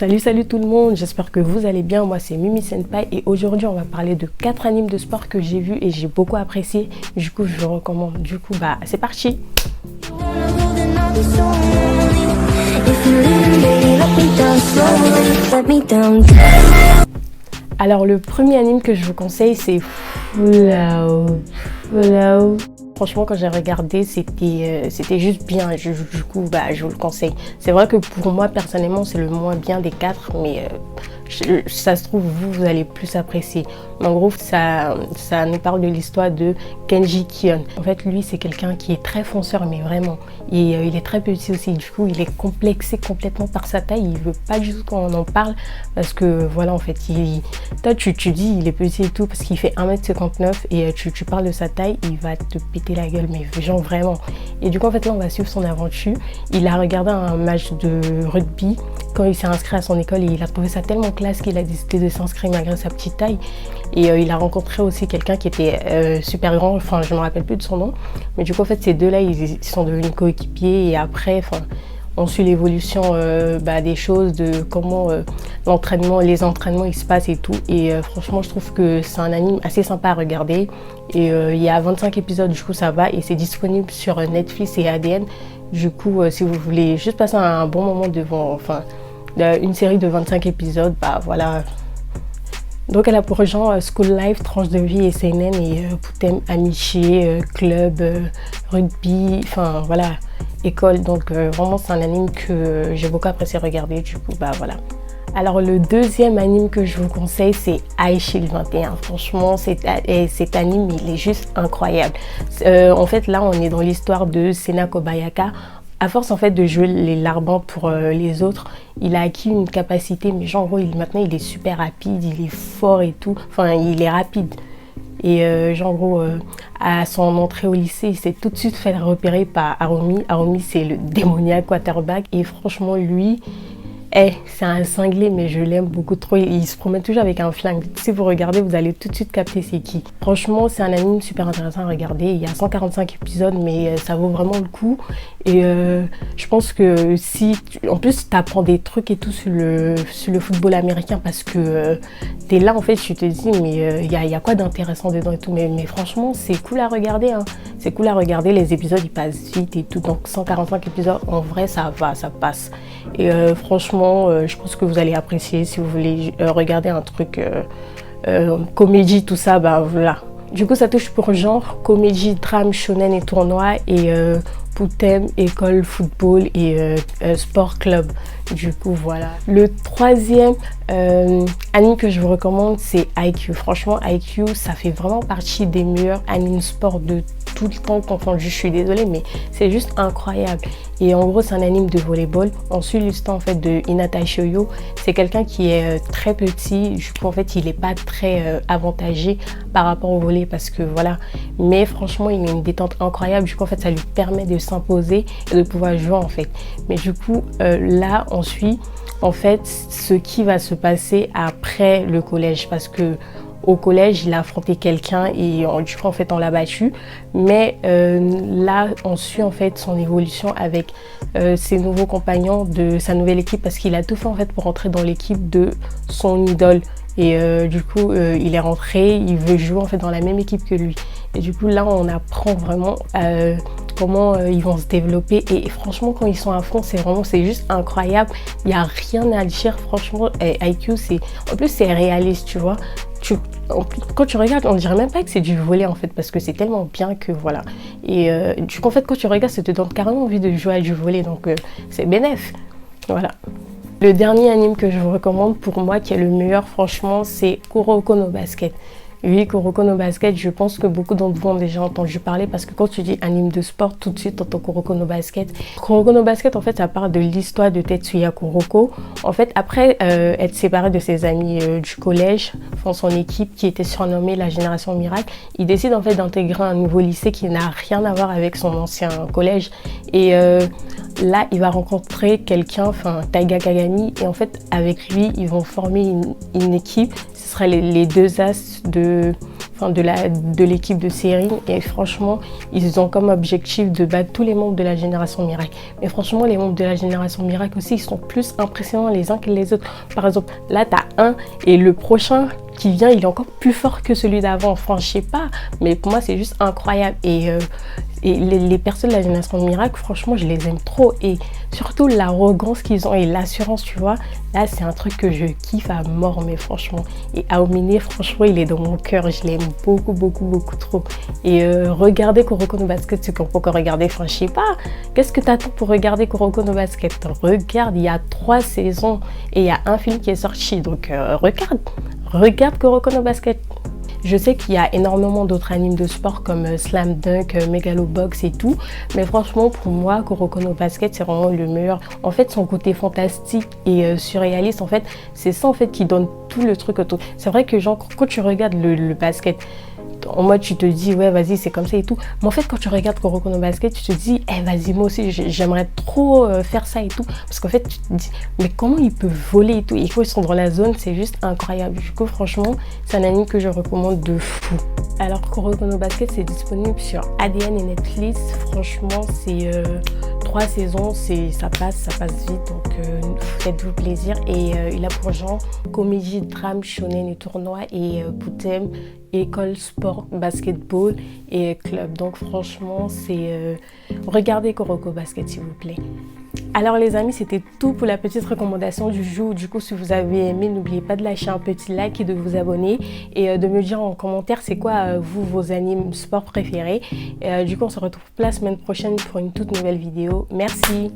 Salut tout le monde, j'espère que vous allez bien. Moi c'est Mimi Senpai et aujourd'hui on va parler de 4 animes de sport que j'ai vus et j'ai beaucoup apprécié. Du coup je vous recommande. Du coup c'est parti. Alors le premier anime que je vous conseille c'est Full House. Franchement, quand j'ai regardé, c'était juste bien. Du coup, je vous le conseille. C'est vrai que pour moi, personnellement, c'est le moins bien des 4, mais ça se trouve, vous allez plus apprécier. Mais en gros, ça nous parle de l'histoire de Kenji Kion. En fait, lui, c'est quelqu'un qui est très fonceur, mais vraiment. Et il est très petit aussi. Du coup, il est complexé complètement par sa taille. Il veut pas du tout qu'on en parle parce que, voilà, en fait, toi, tu dis, il est petit et tout parce qu'il fait 1m59 et tu parles de sa taille, il va te péter la gueule, mais genre vraiment. Et du coup, en fait, là, on va suivre son aventure. Il a regardé un match de rugby quand il s'est inscrit à son école et il a trouvé ça tellement classe qu'il a décidé de s'inscrire malgré sa petite taille. Et il a rencontré aussi quelqu'un qui était super grand, enfin, je ne me rappelle plus de son nom. Mais du coup, en fait, ces deux-là, ils sont devenus coéquipiers et après, enfin, on suit l'évolution des choses, de comment les entraînements ils se passent et tout. Et franchement, je trouve que c'est un anime assez sympa à regarder. Et il y a 25 épisodes, du coup ça va. Et c'est disponible sur Netflix et ADN. Du coup, si vous voulez juste passer un bon moment devant une série de 25 épisodes, voilà. Donc elle a pour genre School Life, tranche de vie et seinen et Putem, amitié, club, rugby, enfin voilà, école. Donc vraiment c'est un anime que j'ai beaucoup apprécié regarder, du coup voilà. Alors le deuxième anime que je vous conseille c'est High Shield 21. Franchement cet anime il est juste incroyable. En fait là on est dans l'histoire de Sena Kobayaka. À force en fait de jouer les larbins pour les autres, il a acquis une capacité, mais genre maintenant il est super rapide, il est fort et tout, enfin il est rapide. Et à son entrée au lycée, il s'est tout de suite fait repérer par Harumi. Harumi c'est le démoniaque quarterback et franchement lui, c'est un cinglé, mais je l'aime beaucoup trop. Il se promène toujours avec un flingue. Si vous regardez, vous allez tout de suite capter c'est qui. Franchement, c'est un anime super intéressant à regarder. Il y a 145 épisodes, mais ça vaut vraiment le coup. Et je pense que en plus, tu apprends des trucs et tout sur le football américain parce que tu es là, en fait, tu te dis, mais il y a quoi d'intéressant dedans et tout. Mais franchement, c'est cool à regarder. Hein. C'est cool à regarder. Les épisodes, ils passent vite et tout. Donc, 145 épisodes, en vrai, ça va, ça passe. Et franchement, je pense que vous allez apprécier si vous voulez regarder un truc comédie, tout ça, voilà. Du coup, ça touche pour genre comédie, drame, shonen et tournoi et Putem, école, football et sport club. Du coup, voilà. Le troisième anime que je vous recommande, c'est IQ. Franchement, IQ, ça fait vraiment partie des meilleurs animes sport de tout le temps confondu. Je suis désolée, mais c'est juste incroyable. Et en gros, c'est un anime de volleyball. On suit l'histoire en fait de Hinata Shoyo. C'est quelqu'un qui est très petit. Du coup, en fait, il n'est pas très avantagé par rapport au volley parce que voilà. Mais franchement, il a une détente incroyable. Du coup, en fait, ça lui permet de s'imposer et de pouvoir jouer en fait. Mais du coup, là, on suit en fait ce qui va se passer après le collège parce que au collège, il a affronté quelqu'un et du coup, en fait, on l'a battu. Mais là, on suit en fait son évolution avec ses nouveaux compagnons de sa nouvelle équipe parce qu'il a tout fait en fait pour entrer dans l'équipe de son idole. Et du coup, il est rentré, il veut jouer en fait dans la même équipe que lui. Et du coup, là, on apprend vraiment comment ils vont se développer. Et franchement, quand ils sont à fond, c'est juste incroyable. Il n'y a rien à dire. Franchement, IQ, en plus, c'est réaliste, tu vois. Quand tu regardes, on dirait même pas que c'est du volley en fait, parce que c'est tellement bien que voilà. Et du coup, en fait, quand tu regardes, ça te donne carrément envie de jouer à du volley, donc c'est bénef. Voilà. Le dernier anime que je vous recommande pour moi, qui est le meilleur, franchement, c'est Kuroko no Basket. Oui, Kuroko no Basket, je pense que beaucoup d'entre vous ont déjà entendu parler parce que quand tu dis anime de sport, tout de suite tu entends Kuroko no Basket. Kuroko no Basket, en fait, ça part de l'histoire de Tetsuya Kuroko. En fait, après être séparé de ses amis du collège, son équipe qui était surnommée la Génération Miracle, il décide en fait d'intégrer un nouveau lycée qui n'a rien à voir avec son ancien collège. Et là, il va rencontrer quelqu'un, Taiga Kagami, et en fait, avec lui, ils vont former une équipe. Ce seraient les deux as enfin de l'équipe de série. Et franchement, ils ont comme objectif de battre tous les membres de la Génération Miracle. Mais franchement, les membres de la Génération Miracle aussi, ils sont plus impressionnants les uns que les autres. Par exemple, là, tu as un et le prochain qui vient, il est encore plus fort que celui d'avant. Enfin, je sais pas, mais pour moi, c'est juste incroyable. Et les personnes de la Génération Miracle, franchement, je les aime trop. Et surtout, l'arrogance qu'ils ont et l'assurance, tu vois. Là, c'est un truc que je kiffe à mort, mais franchement. Et Aomine, franchement, il est dans mon cœur. Je l'aime beaucoup, beaucoup, beaucoup trop. Et regardez Kuroko no Basket, ceux qui n'ont pas encore regardé. Enfin, je sais pas. Qu'est-ce que t'attends pour regarder Kuroko no Basket? Regarde, il y a 3 saisons et il y a un film qui est sorti. Donc, regarde Kuroko no Basket. Je sais qu'il y a énormément d'autres animes de sport comme Slam Dunk, Megalobox et tout. Mais franchement, pour moi, Kuroko no Basket, c'est vraiment le meilleur. En fait, son côté fantastique et surréaliste, en fait, c'est ça en fait qui donne tout le truc autour. C'est vrai que genre, quand tu regardes le basket, en mode tu te dis ouais vas-y c'est comme ça et tout, mais en fait quand tu regardes Kuroko no Basket tu te dis vas-y moi aussi j'aimerais trop faire ça et tout, parce qu'en fait tu te dis mais comment ils peuvent voler et tout, et quand ils sont dans la zone c'est juste incroyable. Du coup franchement c'est un anime que je recommande de fou. Alors Kuroko no Basket c'est disponible sur ADN et Netflix. Franchement c'est 3 saisons, ça passe vite, donc faites-vous plaisir. Et il a pour genre comédie, drame, shonen et tournoi, et Boutem, école, sport, basketball et club. Donc franchement, regardez Kuroko Basket s'il vous plaît. Alors les amis, c'était tout pour la petite recommandation du jour. Du coup, si vous avez aimé, n'oubliez pas de lâcher un petit like et de vous abonner et de me dire en commentaire c'est quoi vos animes sport préférés. Du coup, on se retrouve la semaine prochaine pour une toute nouvelle vidéo. Merci.